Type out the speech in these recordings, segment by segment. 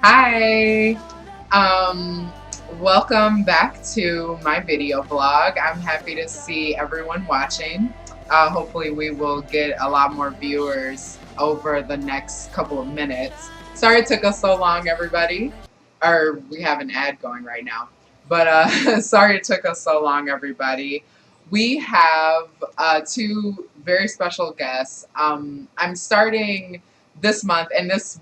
Hi. Um, Welcome back to my video blog. I'm happy to see everyone watching. Hopefully we will get a lot more viewers over the next couple of minutes. Sorry it took us so long, everybody. Or we have an ad going right now. But sorry it took us so long, everybody. We have two very special guests. I'm starting this month, and this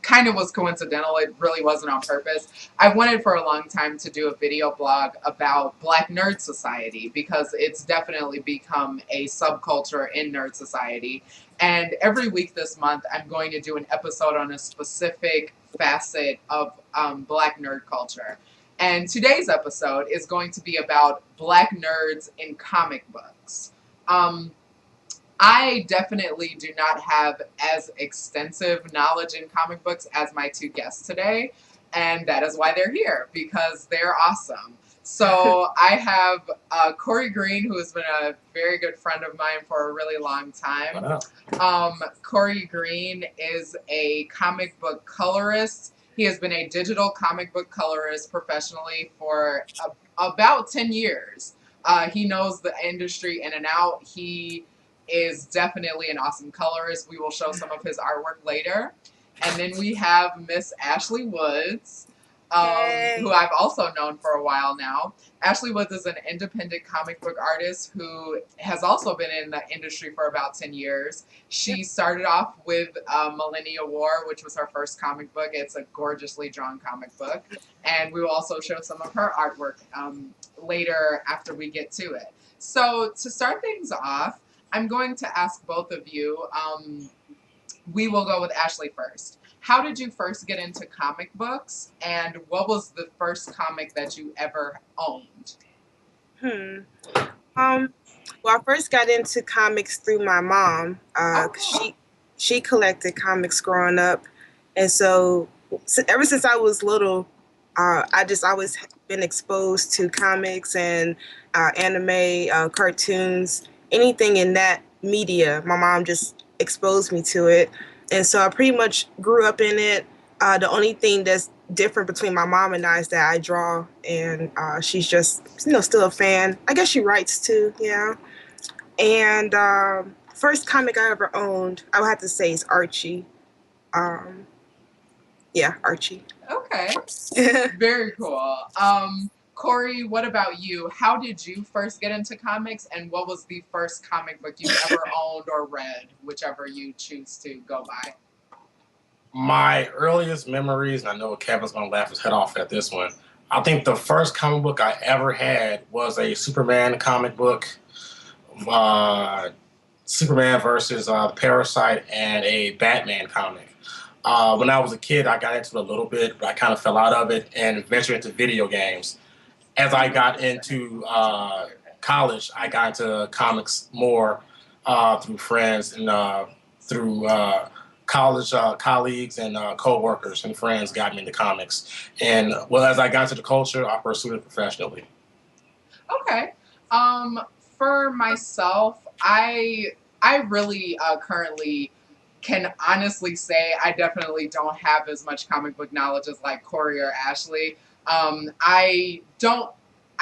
kind of was coincidental. It really wasn't on purpose. I've wanted for a long time to do a video blog about Black Nerd Society because it's definitely become a subculture in nerd society. And every week this month, I'm going to do an episode on a specific facet of Black nerd culture. And today's episode is going to be about Black nerds in comic books. Um, I definitely do not have as extensive knowledge in comic books as my two guests today, and that is why they're here, because they're awesome. So I have Corey Green, who has been a very good friend of mine for a really long time. Corey Green is a comic book colorist. He has been a digital comic book colorist professionally for about 10 years. He knows the industry in and out. He is definitely an awesome colorist. We will show some of his artwork later. And then we have Miss Ashley Woods, who I've also known for a while now. Ashley Woods is an independent comic book artist who has also been in the industry for about 10 years. She started off with Millennia War, which was her first comic book. It's a gorgeously drawn comic book. And we will also show some of her artwork later after we get to it. So to start things off, I'm going to ask both of you. We will go with Ashley first. How did you first get into comic books, and what was the first comic that you ever owned? Well, I first got into comics through my mom. She collected comics growing up, and so ever since I was little, I just always been exposed to comics and anime, cartoons, anything in that media. My mom just exposed me to it, and so I pretty much grew up in it. The only thing that's different between my mom and I is that I draw, and she's just still a fan. I guess she writes too, yeah. And first comic I ever owned, I would have to say, is Archie. Um, yeah, Archie. Okay, very cool. Corey, what about you? How did you first get into comics, and what was the first comic book you ever owned or read, whichever you choose to go by? My earliest memories, and I know Kevin's going to laugh his head off at this one. I think the first comic book I ever had was a Superman comic book, uh, Superman versus Parasite, and a Batman comic. When I was a kid, I got into it a little bit, but I kind of fell out of it and ventured into video games. As I got into college, I got into comics more through friends and through college colleagues and co-workers and friends got me into comics. And well, as I got into the culture, I pursued it professionally. Okay. Um, for myself, I really currently can honestly say I definitely don't have as much comic book knowledge as like Corey or Ashley. I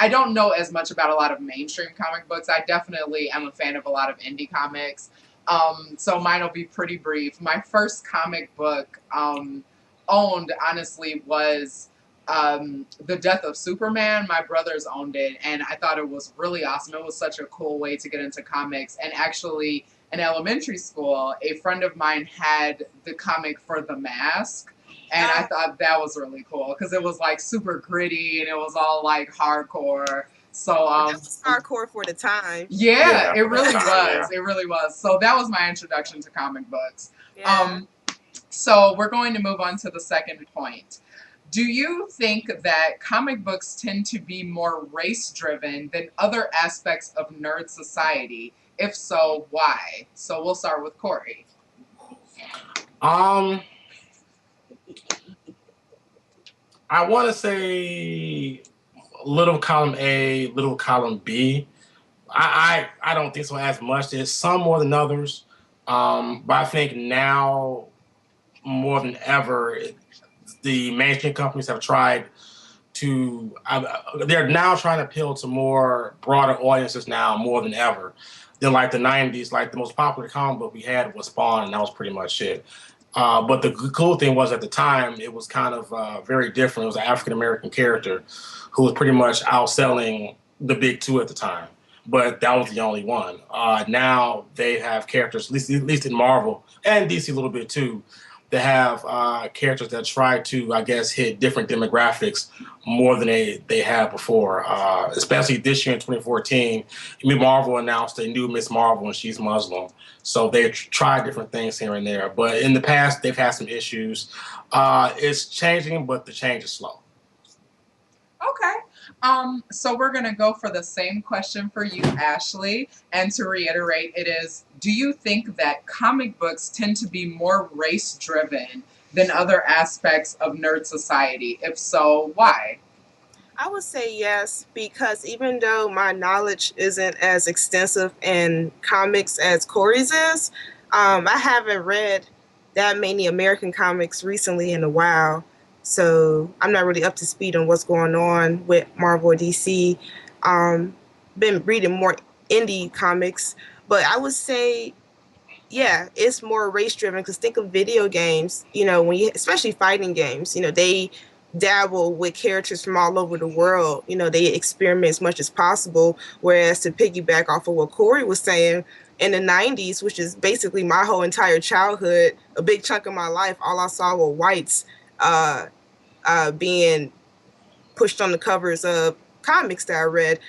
don't know as much about a lot of mainstream comic books. I definitely am a fan of a lot of indie comics. So mine will be pretty brief. My first comic book owned, honestly, was The Death of Superman. My brothers owned it, and I thought it was really awesome. It was such a cool way to get into comics. And actually, in elementary school, a friend of mine had the comic for The Mask. And I thought that was really cool because it was like super gritty and it was all like hardcore. So That was hardcore for the time. yeah, it really time, was. yeah. It really was. So that was my introduction to comic books. Yeah. So we're going to move on to the second point. Do you think that comic books tend to be more race driven than other aspects of nerd society? If so, why? So we'll start with Corey. Um, I want to say little column A, little column B. I don't think so as much. There's some more than others. But I think now more than ever. The mainstream companies have tried to they're now trying to appeal to more broader audiences now more than ever than like the 90s. Like the most popular comic book we had was Spawn, and that was pretty much it. But the cool thing was at the time it was kind of very different. It was an African American character who was pretty much outselling the big two at the time, but that was the only one. Now they have characters, at least in Marvel and DC a little bit too, that have characters that try to, I guess, hit different demographics more than they had before. Especially this year in 2014, Marvel announced a new Miss Marvel, and she's Muslim. So they've tried different things here and there. But in the past, they've had some issues. It's changing, but the change is slow. Okay. So we're going to go for the same question for you, Ashley. And to reiterate, it is, do you think that comic books tend to be more race-driven than other aspects of nerd society? If so, why? I would say yes, because even though my knowledge isn't as extensive in comics as Corey's is, I haven't read that many American comics recently in a while. So I'm not really up to speed on what's going on with Marvel or DC. Been reading more indie comics, but I would say, yeah, it's more race driven. Because think of video games, especially fighting games, they dabble with characters from all over the world. They experiment as much as possible. Whereas to piggyback off of what Corey was saying, in the 90s, which is basically my whole entire childhood, a big chunk of my life, all I saw were whites being pushed on the covers of comics that I read.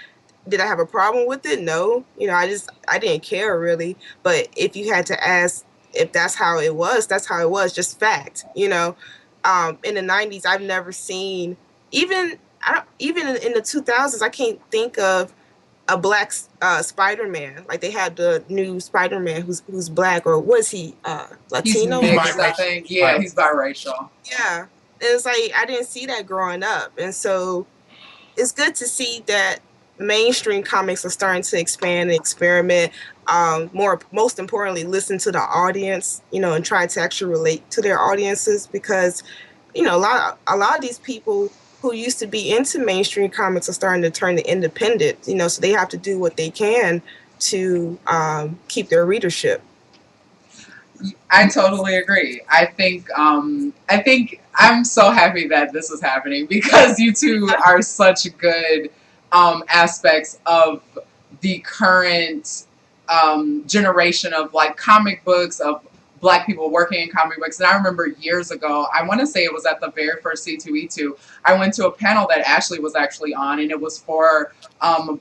Did I have a problem with it? No. I didn't care really. But if you had to ask if that's how it was, that's how it was. Just fact. In the 90s, I've never seen, even in the 2000s, I can't think of a black Spider-Man. Like they had the new Spider-Man who's black, or was he Latino? He's mixed, I think. Yeah, he's biracial. Yeah. It's like I didn't see that growing up. And so it's good to see that mainstream comics are starting to expand and experiment. Most importantly, listen to the audience, and try to actually relate to their audiences, because, a lot of these people who used to be into mainstream comics are starting to turn to independent, so they have to do what they can to keep their readership. I totally agree. I think I'm so happy that this is happening, because you two are such good aspects of the current generation of like comic books, of Black people working in comic books. And I remember years ago, I want to say it was at the very first C2E2, I went to a panel that Ashley was actually on, and it was for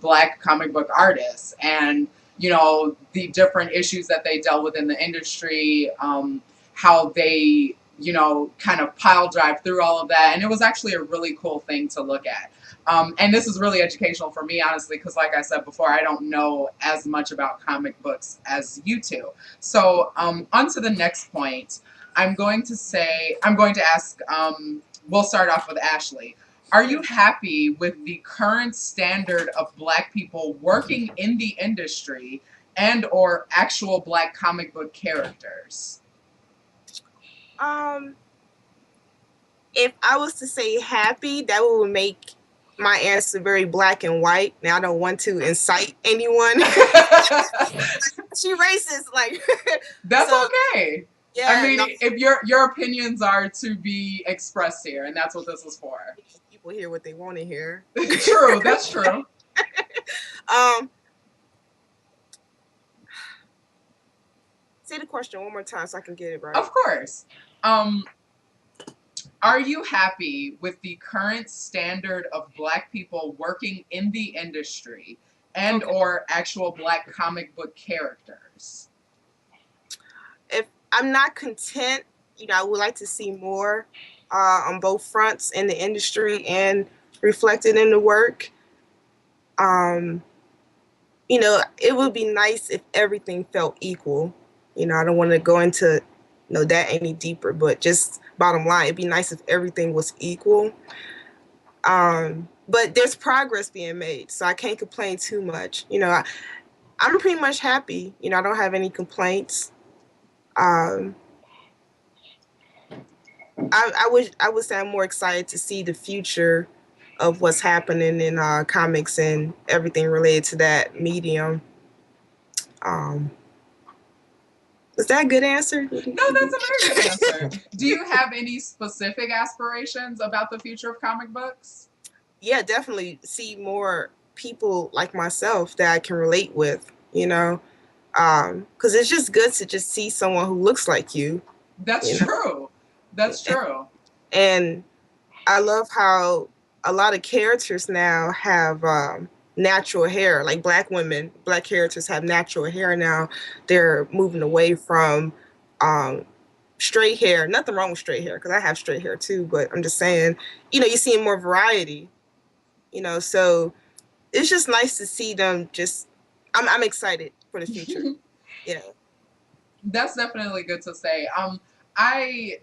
Black comic book artists, and the different issues that they dealt with in the industry, how they, kind of pile drive through all of that. And it was actually a really cool thing to look at. And this is really educational for me, honestly, because like I said before, I don't know as much about comic books as you two. So on to the next point, I'm going to ask, we'll start off with Ashley. Are you happy with the current standard of Black people working in the industry and or actual Black comic book characters? If I was to say happy, that would make my answer very black and white. Now, I don't want to incite anyone. She racist, like. That's so, okay. Yeah, I mean, if your opinions are to be expressed here, and that's what this is for. People hear what they want to hear. True, that's true. Say the question one more time so I can get it right. Of course. Are you happy with the current standard of Black people working in the industry and or actual Black comic book characters? If I'm not content, I would like to see more on both fronts, in the industry and reflected in the work. It would be nice if everything felt equal. I don't want to go into that any deeper, but just bottom line, it'd be nice if everything was equal. But there's progress being made, so I can't complain too much. I'm pretty much happy. I don't have any complaints. I would say I'm more excited to see the future of what's happening in comics and everything related to that medium. Um, is that a good answer? No, that's a very good answer. Do you have any specific aspirations about the future of comic books? Yeah, definitely see more people like myself that I can relate with, you know, because it's just good to just see someone who looks like you. That's You know? true. That's true. And I love how a lot of characters now have natural hair. Like black characters have natural hair now. They're moving away from um, straight hair. Nothing wrong with straight hair because I have straight hair too. But I'm just saying, you're seeing more variety. So it's just nice to see them. I'm excited for the future. Yeah. That's definitely good to say. I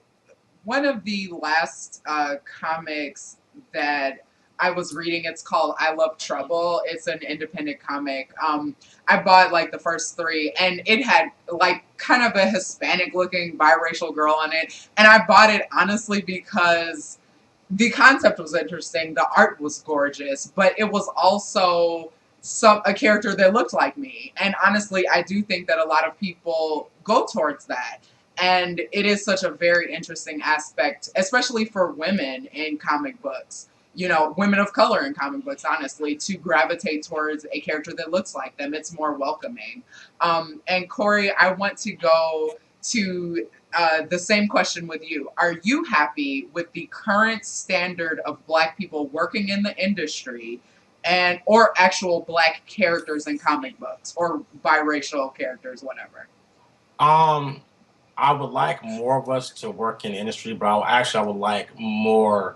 One of the last comics that I was reading, it's called I Love Trouble. It's an independent comic. I bought like the first three, and it had like kind of a Hispanic looking biracial girl on it. And I bought it honestly because the concept was interesting, the art was gorgeous, but it was also a character that looked like me. And honestly, I do think that a lot of people go towards that. And it is such a very interesting aspect, especially for women in comic books. Women of color in comic books, honestly, to gravitate towards a character that looks like them. It's more welcoming. And Corey, I want to go to the same question with you. Are you happy with the current standard of Black people working in the industry, or actual Black characters in comic books, or biracial characters, whatever? I would like more of us to work in the industry, but I would like more